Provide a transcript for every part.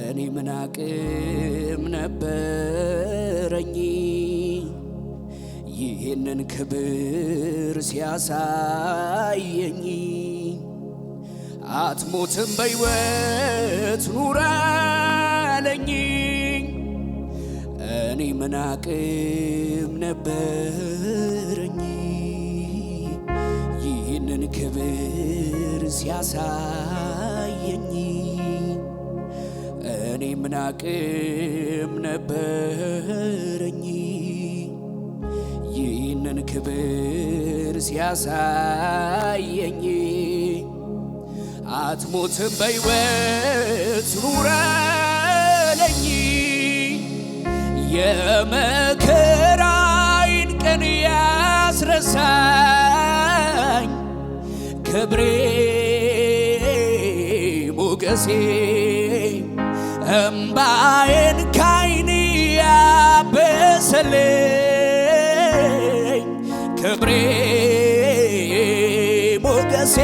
እኔ ምን አቅም ነበረኝ ይህንን ክብር ሲያሳየኝ? አትሞትም በሕይወት ኑር አለኝ። እኔ ምን አቅም ነበረኝ ይህንን ክብር ሲያሳየኝ? እኔ ምን አቅም ነበረኝ ይህንን ክብር ሲያሳየኝ? አትሞትም በሕይወት ኑር አለኝ። የመከራዬን ቀን ያስረሳኝ ክብሬ ሞገሴ እምባዬን ከዓይኔ ያበሰልኝ ክብሬ ሞገሴ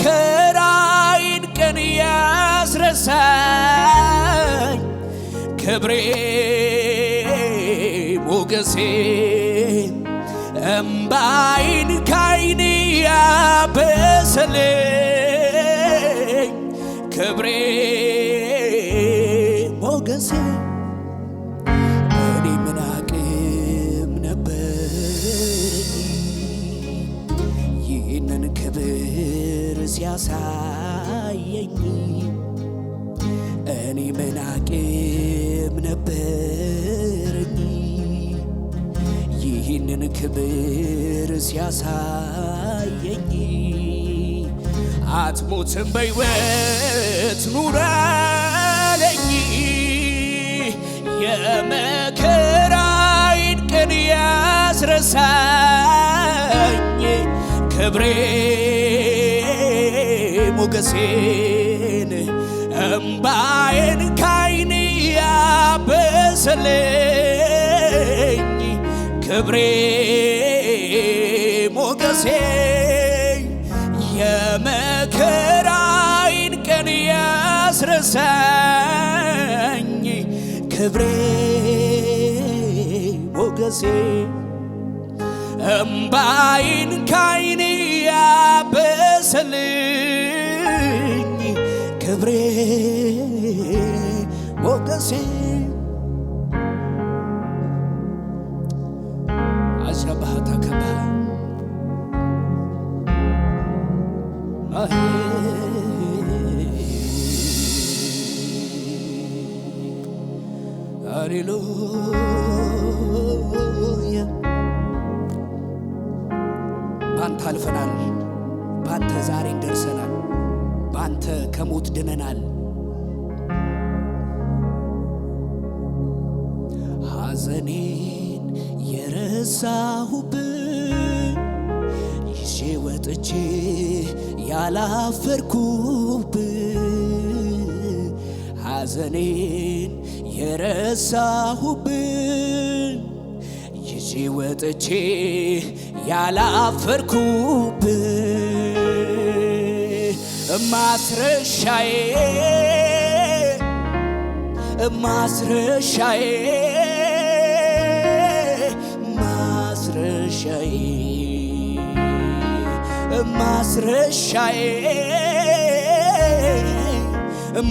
የመከራዬን ቀን ያስረሳኝ ክብሬ ሞገሴ እምባዬን ከዓይኔ ያበሰልኝ ክብሬ ሞገሴ። እኔ ምን አቅም ነበረኝ ይህንን ክብር ሲያሳየኝ? እኔ ምን አቅም ነበረኝ ይህንን ክብር ሲያሳየኝ? አትሞትም በሕይወት ኑር አለኝ። የመከራዬን ቀን ያስረሳኝ ክብሬ ሞገሴን እምባዬን ከዓይኔ ያበሰልኝ ክብሬ ሞገሴ የመከራዬን ቀን ያስረሳኝ ክብሬ ሞገሴ እምባዬን ከዓይኔ ያበሰልኝ ክብሬ ሞገሴ። አሸባታ ከባ ሃሌሉያ። ባንተ አልፈናል፣ ባንተ ዛሬን ደርሰናል፣ ባንተ ከሞት ድነናል። ሐዘኔን የረሳሁብህ ይዤ ወጥቼ ያላፈርኩብህ ሐዘኔን የረሳሁብህ ይዤ ወጥቼ ያላፈርኩብህ ማስረሻዬ ማስረሻዬ ማስረሻዬ ማስረሻዬ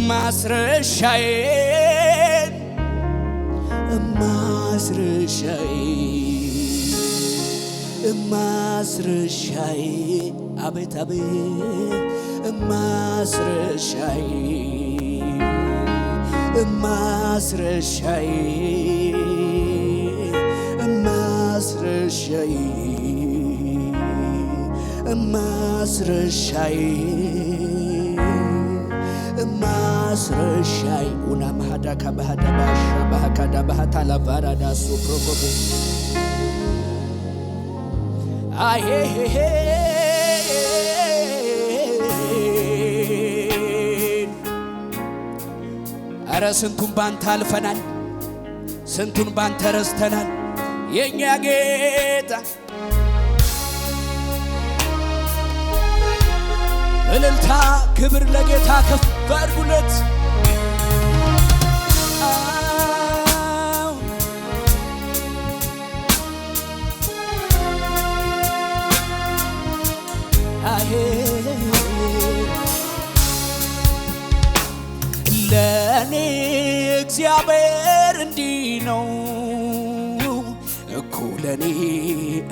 ማስረሻዬ ማስረሻዬ ማስረሻዬ አቤት አቤት ማስረሻዬ ማስረሻዬ ማስረሻዬ ማስረሻዬ ማስረሻዬ ኡና ማሃዳ ካባሃዳ ባሻ ባሃካዳ ባሃታ ላቫራዳ ሱፕሮኮቦ አሄሄ አረ ስንቱን ባንተ አልፈናል፣ ስንቱን ባንተ ረስተናል የኛ ጌታ። እልልታ ክብር ለጌታ ከፍ አድርጉለት። ለኔ እግዚአብሔር እንዲህ ነው እኮ ለኔ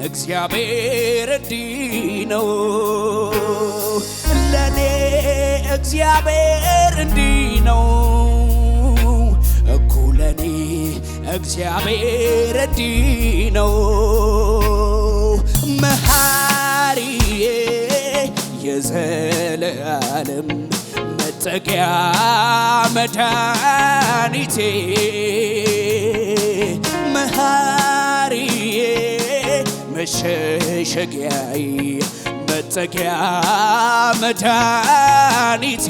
እግዚአብሔር እንዲህ ነው ለኔ እግዚአብሔር እንዲህ ነው እኮ ለኔ እግዚአብሔር እንዲህ ነው መሐሪዬ የዘለዓለም መጠጊያ መድኃኒቴ መሐሪዬ መሸሸጊያዬ መጠጊያ መድኃኒቴ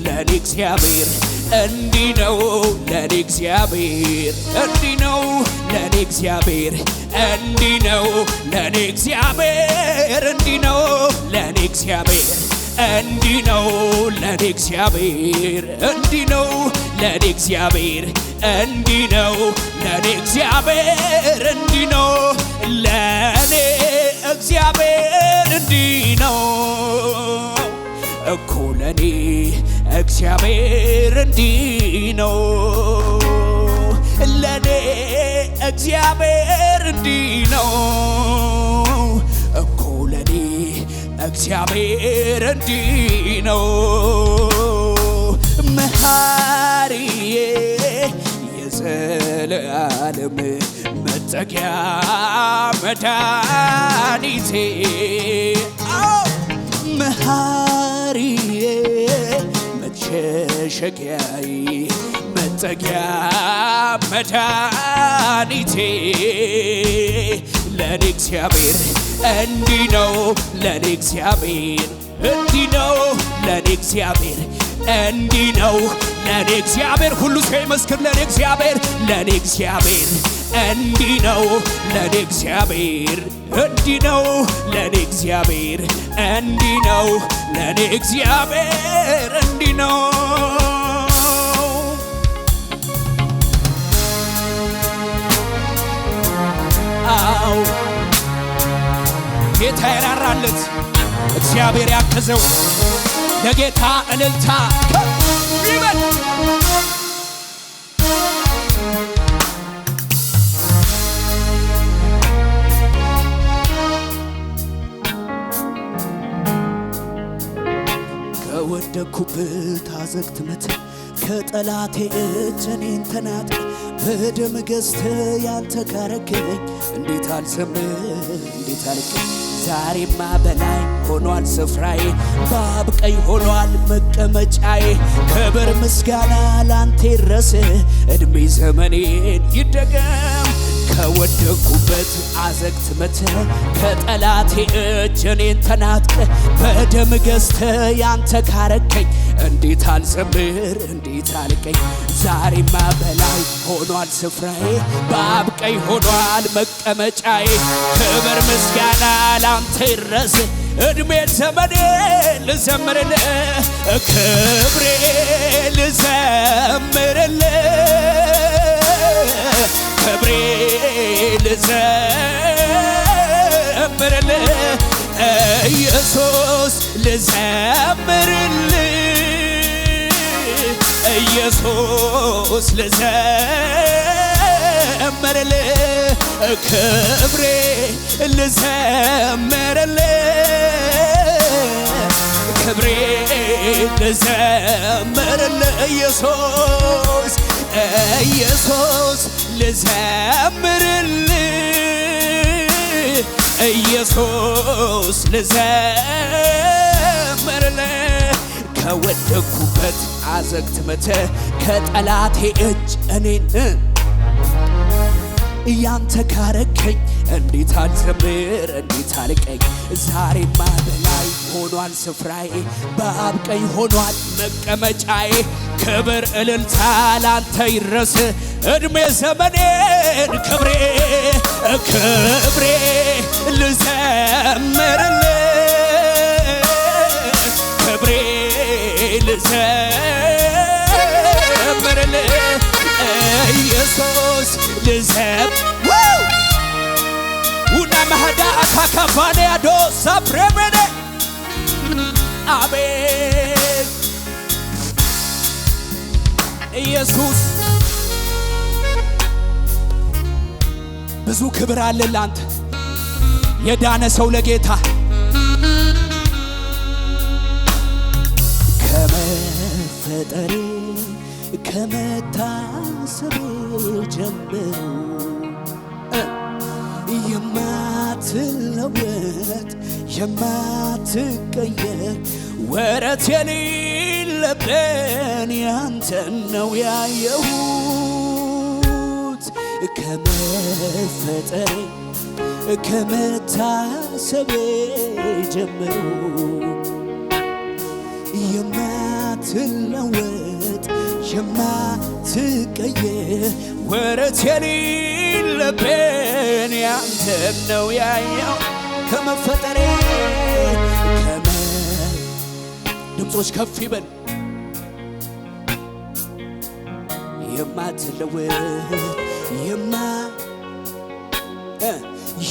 ለኔ እግዚአብሔር እንዲህ ነው ለኔ እግዚአብሔር እንዲህ ነው ለኔ እግዚአብሔር እንዲህ ነው ለኔ እግዚአብሔር እንዲህ ነው ለኔ እግዚአብሔር እንዲህ ነው ለኔ እግዚአብሔር እንዲህ ነው ለኔ እግዚአብሔር እንዲህ ነው ለኔ እግዚአብሔር እንዲህ ነው ለኔ እግዚአብሔር እንዲህ ነው እኮ ለኔ እግዚአብሔር እንዲህ ነው ለኔ እግዚአብሔር እንዲህ ነው እኮ ለኔ እግዚአብሔር እንዲህ ነው መሐሪዬ የዘለዓለም መጠጊያ መድኃኒቴ መሐሪዬ መሸሸጊያዬ መጠጊያ መድኃኒቴ ለኔ እግዚአብሔር እንዲህ ነው ለኔ እግዚአብሔር እንዲህ ነው ለኔ እግዚአብሔር እንዲህ ነው ለኔ እግዚአብሔር ሁሉ ሰው ይመስክር ለኔ እግዚአብሔር እንዲህ ነው ለኔ እግዚአብሔር እንዲህ ነው ለኔ እግዚአብሔር እንዲህ ነው ለኔ እግዚአብሔር እንዲህ ነው አው ጌታ ይራራለት እግዚአብሔር ያገዘው ለጌታ እልልታ ይበል ከወደኩበት አዘቅት መተህ ከጠላቴ እጅ እኔን ተናጥቀህ በደም ገዝተህ ያንተ ካረከኝ እንዴት አልዘምር እንዴት አልቀኝ ዛሬማ በላይ ሆኗል ስፍራዬ በአብ ቀኝ ሆኗል መቀመጫዬ ክብር ምስጋና ላንተ ይድረስ ዕድሜ ዘመኔን ይደገም ከወደኩበት አዘቅት መተህ ከጠላቴ እጅ እኔን ተናጥቀህ በደም ገዝተህ ያንተ ካረከኝ እንዴት አልዘምር እንዴት አልቀኝ ዛሬማ በላይ ሆኗል ስፍራዬ በአብ ቀኝ ሆኗል መቀመጫዬ ክብር ምስጋና ላንተ ይድረስ ዕድሜ ዘመኔን ልዘምርልህ ክብሬ ልዘምርልህ ክብሬ ልዘምርልህ ኢየሱስ ልዘምርልህ ኢየሱስ ልዘምርልህ ክብሬ ልዘምርልህ ክብሬ ልዘምርልህ ኢየሱስ ኢየሱስ ልዘምርልህ ኢየሱስ ልዘምርልህ ከወደኩበት አዘቅት መተህ ከጠላቴ እጅ እኔን ያንተ ካረከኝ እንዴት አልዘምር እንዴት አልቀኝ ዛሬማ በላይ ሆኗል ስፍራዬ በአብ ቀኝ ሆኗል መቀመጫዬ ክብር እልልታ ላንተ ይድረስ ዕድሜ ዘመኔን ክብሬ ልዘምርልህ ክብሬ ልዘምርልህ ኢየሱስ ልዘምር ውና ማህዳ አካካፋኔ አዶሳ ፕሬመኔ አቤት ኢየሱስ ብዙ ክብር አለ ላንተ የዳነ ሰው ለጌታ ከመፈጠሬ ከመታሰቤ ጀምሮ የማትለወጥ የማትቀየር ወረት የሌለብን ያንተን ነው ያየሁት ከመፈጠሬ ከመታሰቤ ጀምሮ የማትለወጥ የማትቀየር ወረት የሌለብን ያንተን ነው ያየው ከመፈጠሬ ድምፆች ከፍ ይበል የማትለወጥ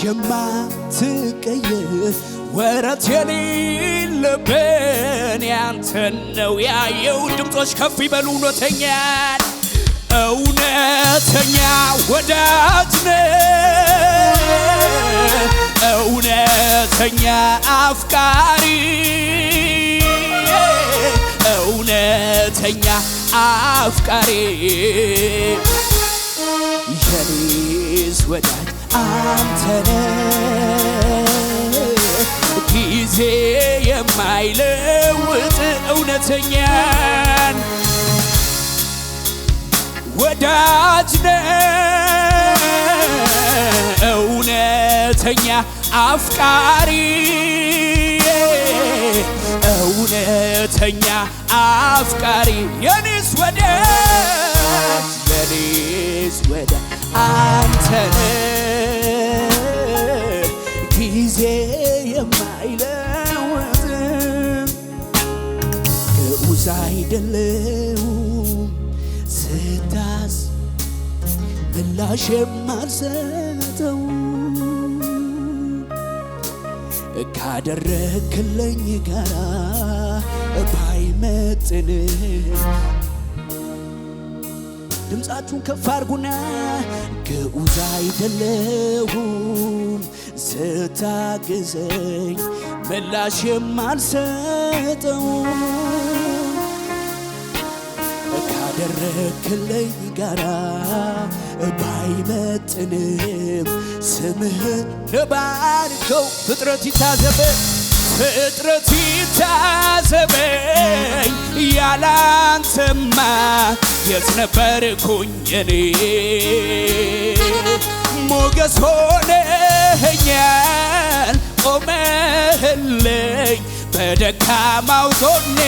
የማትቀየር ወረት የሌለብን ያንተን ነው ያየው ድምፆች ከፍ ይበሉ እውነተኛ ወዳጅ ነህ እውነተኛ አፍቃሪ እውነተኛ አፍቃሪ የኔስ ወዳጅ አንተ ነህ ጊዜ የማይለውጥ እውነተኛን ወዳጅ ነህ እውነተኛ አፍቃሪ እውነተኛ አፍቃሪ የኔስ ወዳጅ አንተ ነህ ጊዜ የማይለውጥ ግዑዝ አይደለሁም ስታስ ምላሽ የማልሰጠው ካደረክልኝ ጋራ ባይመጥን ድምፃችሁን ከፍ አድርጉና ግዑዝ አይደለሁም ስታግዘኝ ምላሽ የማልሰጠው ካደረክልኝ ጋራ ባይመጥንም ስምህን ልባርከው ፍጥረት ይታዘበኝ ያላንተማ የት ነበርኩኝ እኔ ሞገስ ሆነኸኛል ቆመህልኝ በደካማው ጎኔ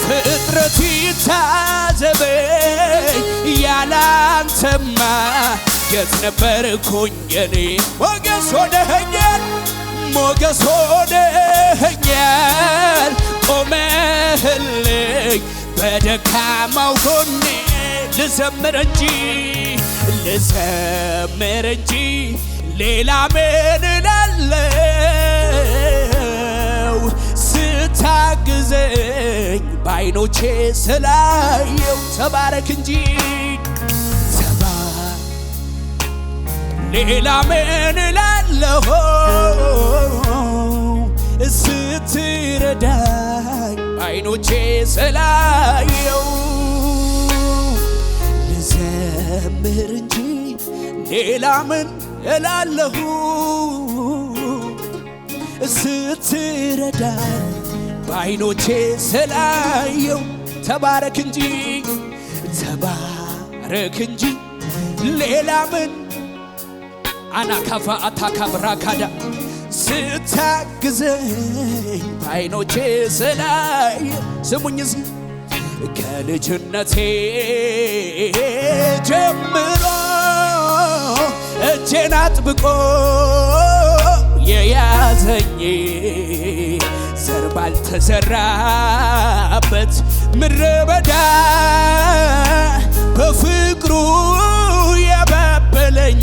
ፍጥረት ይታዘበኝ ያላንተማ የት ነበርኩኝ እኔ ሞገስ ሆነኸኛል ቆመህልኝ በደካማው ጎኔ ልዘምር እንጂ ሌላ ምን እላለሁ ስታግዘኝ በዓይኖቼ ስላየው ተባረክ እንጂ ሌላ ምን እላለሁ ስትረዳኝ በዓይኖቼ ስላየው ልዘምር እንጂ ሌላ ምን እላለሁ ስትረዳኝ በዓይኖቼ ስላየው ተባረክ እንጂ ሌላ ምን አናካፋ አታካብራ ካዳ ስታግዘኝ በዓይኖቼ ስላይ ስሙኝ እዚህ ከልጅነቴ ጀምሮ እጄን አጥብቆ የያዘኝ ዘር ባልተዘራበት ምድረ በዳ በፍቅሩ የባበለኝ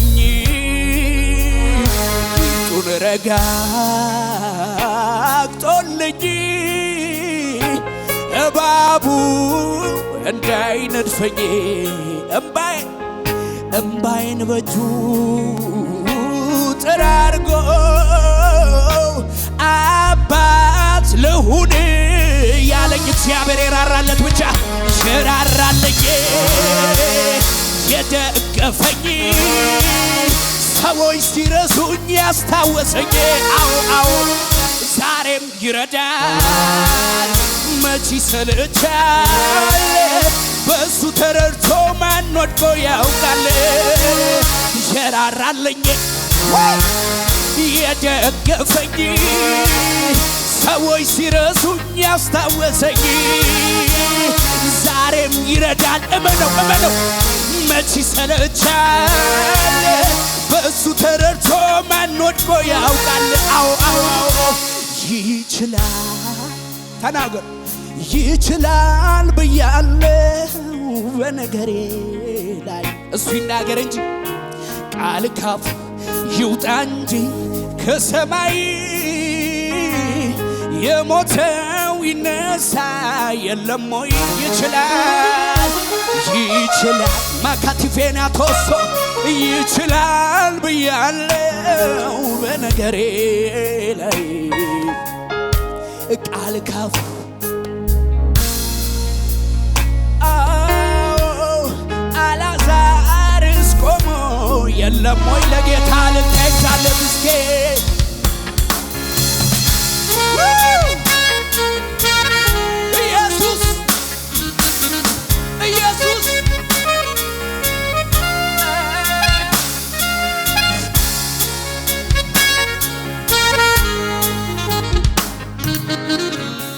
ጡን ረጋግጦልኝ እባቡ እንዳይነድፈኝ እምባይን በእጁ ጠራርጎ አባት ልሁን ያለኝ እግዚአብሔር የራራለት ብቻ የራራልኝ የደገፈኝ ሰዎች ሲረሱኝ ያስታወሰኝ አዎ ዛሬም ይረዳል መች ይሰለቻል በሱ ተረድቶ ማን ወድቆ ያውቃል የራራልኝ የደገፈኝ ሰዎች ሲረሱኝ ያስታወሰኝ ዛሬም ይረዳል እመነው መች ይሰለቻል በሱ ተረድቶ ማን ወድቆ ያውቃል አዎ ይችላል ተናገር ይችላል ብያለሁ በነገሬ ላይ እሱ ይናገር እንጂ ቃል ካፉ ይውጣ እንጂ ከሰማይ የሞተው ይነሳ የለም ወይ ይችላል ማካቲፌና ቶሶ ይችላል ብያለሁ በነገሬ ላይ ቃል ካፉ አላዛርስ ቆሞ የለም ወይ ለጌታ ልንጠይቃለ ምስኬ ኢየሱስ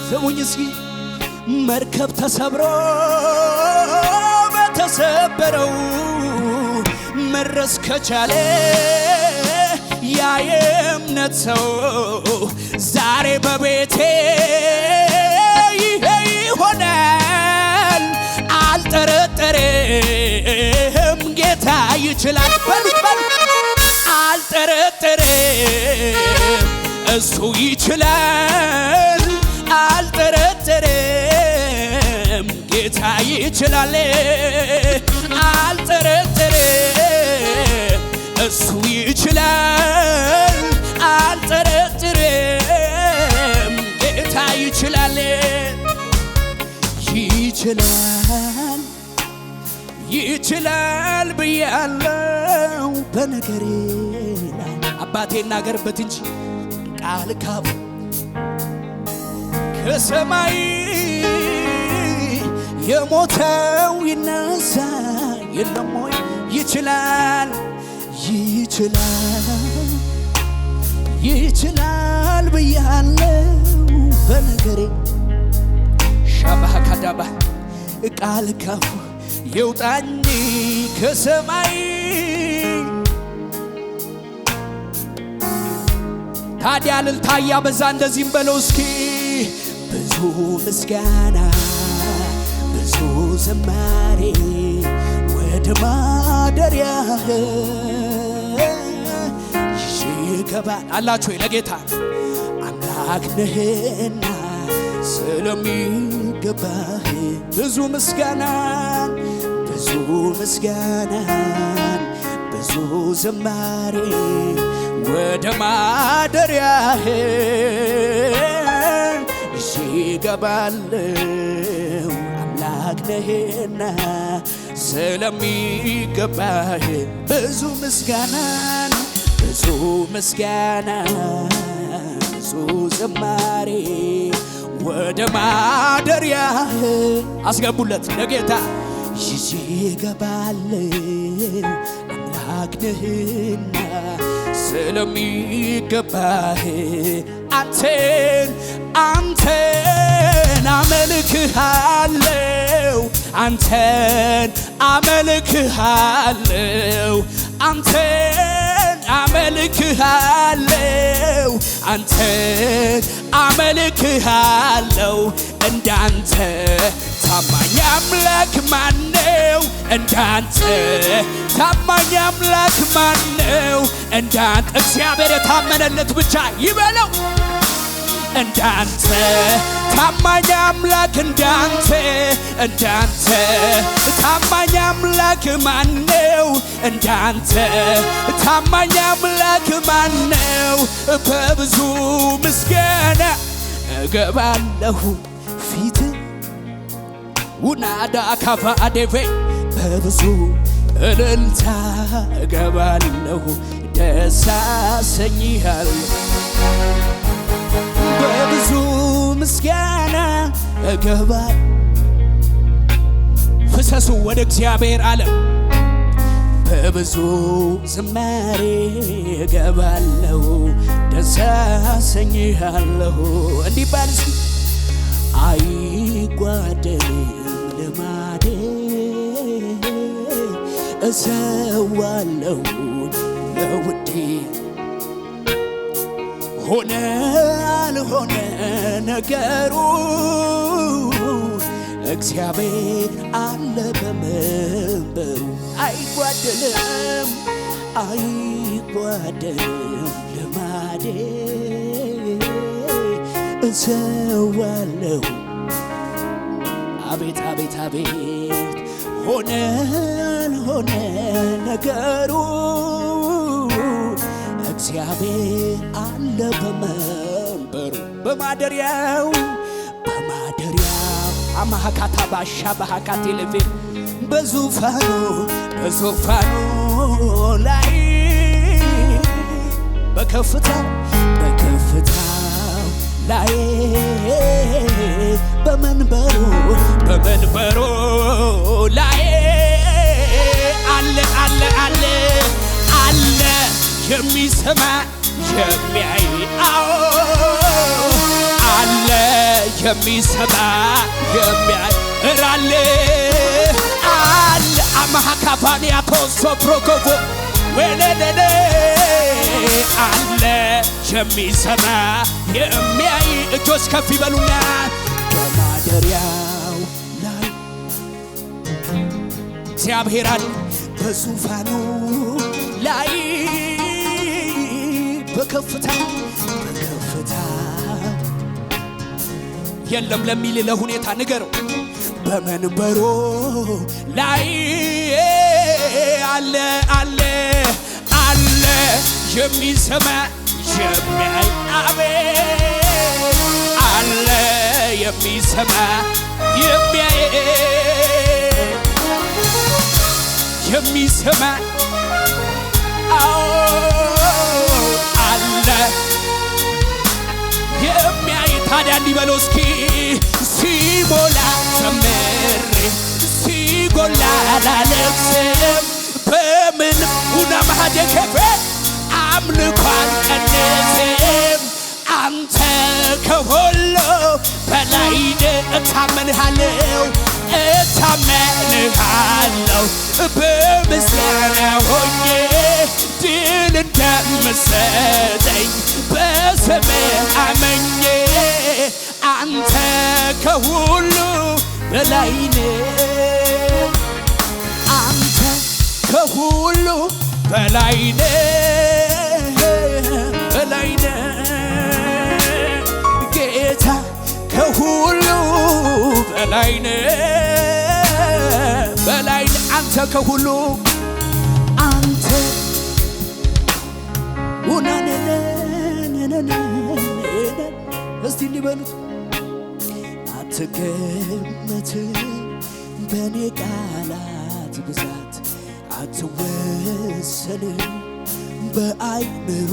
ስሙኝ እስኪ መርከብ ተሰብሮ በተሰበረው መድረስ ከቻለ ያ የእምነት ሰው ዛሬ በቤቴ ይሆናል አልጠረጠርም ጌታ ይችላል አልጠረጠርም እሱ ይችላል አልጠረጠርም ጌታ ይችላል አልጠረጠርም እሱ ይችላል አልጠረጠርም ጌታ ይችላል ይችላል ብያለሁ በነገሬ ላይ አባቴ ናገርበት እንጂ ቃል ካፉ ከሰማይ የሞተው ይነሳ የለም ወይ ይችላል ብያለሁ በነገሬ ሻባህ ካዳባ ቃል ካፉ ይውጣ እንጂ ከሰማይ ታዲያ እልልታ እያበዛ እንደዚህም በለው እስኪ ብዙ ምስጋና ብዙ ዝማሬ ወደ ማደሪያህ ይገባል አላችሁ ለጌታ አምላክ ነህና ስለሚገባህ ብዙ ምስጋናን ብዙ ዝማሬ ወደ ማደሪያህ ይገባለው አምላክ ነህና ስለሚገባህ ብዙ ምስጋናን ብዙ ዝማሬ ወደ ማደሪያህ አስገቡለት ለጌታ ይገባለው አምላክ ነህና ስለሚገባህ አንተን አመልክሃለው አንተን አመልክሃለው አንተን አመልክሃለሁ አንተን አመልክሃለሁ እንዳንተ ታማኝ አምላክ ማነው እንዳንተ ታማኝ አምላክ ማነው እንዳንተ እግዚአብሔር የታመነለት ብቻ ይበለው እንዳንተ ታማኝ አምላክ እንዳንተ ታማኝ አምላክ ማነው እንዳንተ ታማኝ አምላክ ማነው በብዙ ምስጋና እገባለሁ ፊት ውናዳ ካፋዴቬ በብዙ እልልታ እገባለሁ ደስ አሰኝሃለሁ በብዙ ምስጋና እገባለሁ ፍሰሱ ወደ እግዚአብሔር ዓለም በብዙ ዝማሬ እገባለሁ ደስ አሰኝሃለሁ እንዲባል አይጓደልም ልማዴ እሰዋለሁ ለውዴ ሆነ አልሆነ ነገሩ እግዚአብሔር አለ በመንበሩ አይጓደልም ልማዴ እሰዋለሁ አቤት አቤት አቤት ሆነ አልሆነ ነገሩ እግዚአብሔር አለ በመንበሩ በማደሪያው አማካታ ባሻ ባካቴ ለቬ በዙፋኑ ላይ በከፍታው ላይ በመንበሩ ላይ አለ የሚሰማ የሚያይ አለ የሚሰማ የሚያይ አለ አማካፋኒያ ኮሶ ፕሮኮፎ ወለደደ አለ የሚሰማ የሚያይ እጆች ከፍ ይበሉና በማደሪያው ላይ እግዚአብሔር አለ በዙፋኑ ላይ በከፍታ የለም ለሚል ለሁኔታ ንገረው በመንበሩ ላይ አለ የሚሰማ የሚያይ አቤት አለ የሚሰማ የሚያይ አለ የሚያይ ታዲያ እንዲበለው እስኪ ሲሞላ ዘምሬ ሲጎላ ላለቅስም በምን ሁና ማሃደ ከፈ አምልኳን ቀንስም አንተ ከሁሉ በላይ እታመንሃለሁ በምስጋና ሆኜ ድል እንደምሰጠኝ በስምህ አመኜ አንተ ከሁሉ በላይ ነህ አንተ ከሁሉ በላይ ነህ ጌታ ከሁሉ በላይ ነህ አንተ ከሁሉ አንተ እስቲ እንዲበሉት አትገመትም በኔ ቃላት ብዛት አትወሰንም በአይምሮ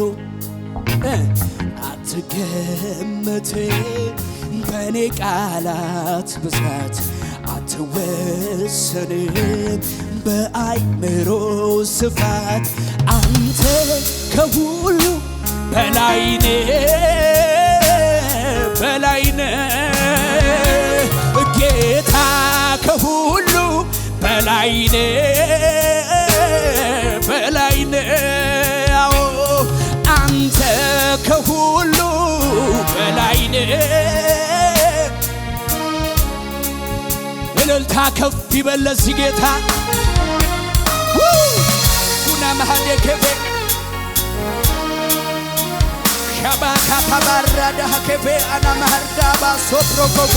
አትገመትም በኔ ቃላት ብዛት አትወሰንም በአይምሮ ስፋት አንተ ከሁሉ በላይ ነህ ጌታ ከሁሉ በላይ ነህ እልልታ ከፍ ይበል ለዚህ ጌታ ቱና መሐል የከፌ ሻባካ ታባራዳ ከፌ አና መሐርዳ ባሶፕሮኮኮ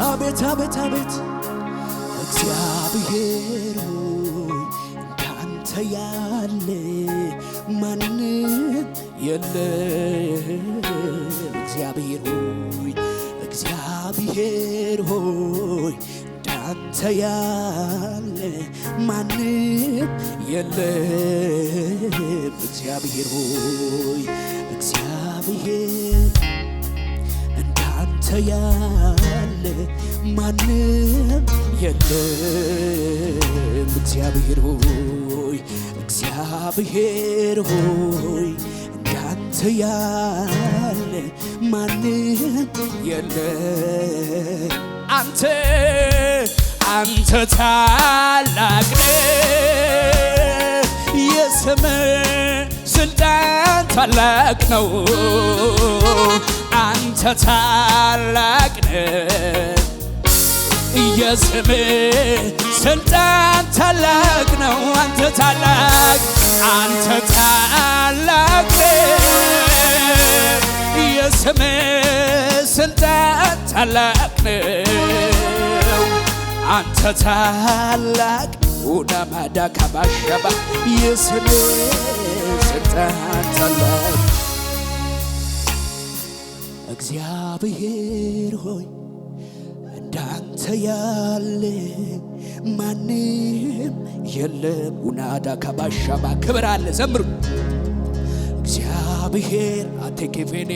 አቤት አቤት አቤት እግዚአብሔር ሆይ እንዳንተ ያለ ማንም የለም። እግዚአብሔር ሆይ እግዚአብሔር ሆይ እንዳንተ ያለ ማንም የለም። እግዚአብሔር ሆይ እግዚአብሔር እንዳንተ ያለ ማንም የለም። እግዚአብሔር ሆይ እግዚአብሔር ሆይ እንዳንተ ያለ ማንም የለም። አንተ ታላቅ ነህ፣ የስምህ ስልጣን ታላቅ ነው። አንተ ታላቅ ነህ፣ የስምህ ስልጣን ታላቅ ነው። አንተ ታላቅ ነህ፣ የስምህ ስልጣን ታላቅ ነው። አንተ ታላቅ ኡዳማዳ ካባሻባ የስምህ ስልጣን ታላቅ። እግዚአብሔር ሆይ እንዳንተ ያለ ማንም የለም። ኡናዳ ካባሻባ ክብር አለ ዘምሩ። እግዚአብሔር አቴኬፌኔ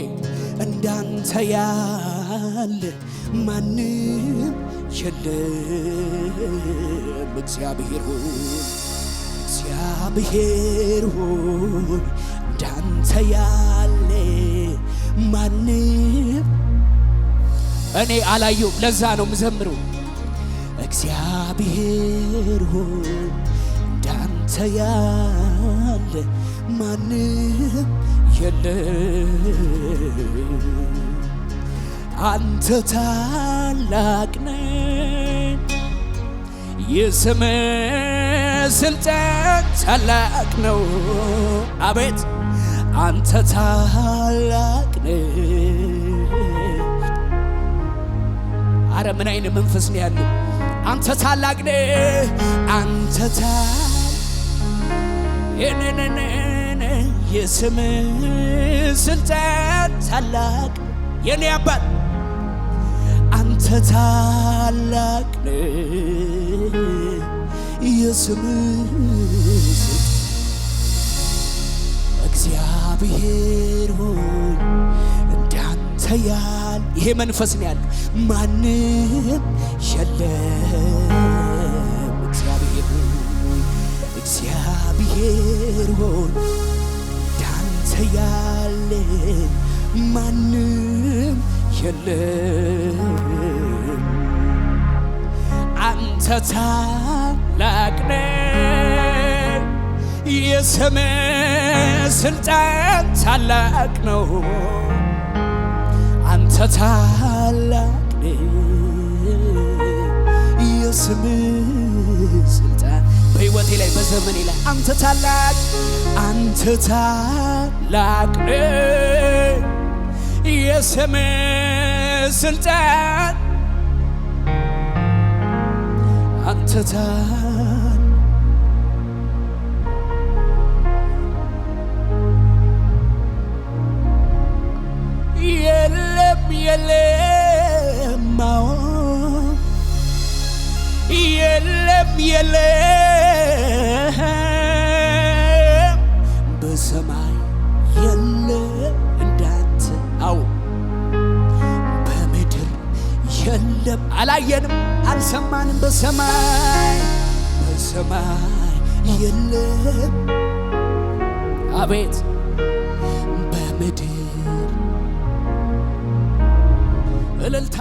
እንዳንተ ያለ ማንም የለም። እግዚአብሔር ሆይ እንዳንተ ያለ ማንም እኔ አላየሁም። ለዛ ነው ምዘምረው። እግዚአብሔር ሆይ እንዳንተ ያለ ማንም የለም። አንተ ታላቅ ነህ፣ የስምህ ስልጣን ታላቅ ነው። አቤት አንተ ታላቅ ነህ። አረ ምን አይነት መንፈስ ነው ያለው? አንተ ታላቅ ነህ፣ አንተ የስምህ ስልጣን ታላቅ የኔ አባት አንተ ታላቅ ነህ፣ የስምህ እግዚአብሔር ሆይ እንዳንተ ያለ ይሄ መንፈስ ነው ያለው ማንም የለም። እግዚአብሔር ሆይ እንዳንተ ያለ ማንም የለም። አንተ ታላቅ ነህ፣ የስምህ ስልጣን ታላቅ ነው። አንተ ታላቅ ነህ፣ የስምህ ስልጣን በሕይወቴ ላይ በዘመኔ ላይ አንተ ታላቅ ነህ፣ የስምህ ስልጣን አንተ የለም በሰማይ የለም እንዳንተ። አዎ በምድር የለም አላየንም አልሰማንም። በሰማይ የለም አቤት በምድር እልልታ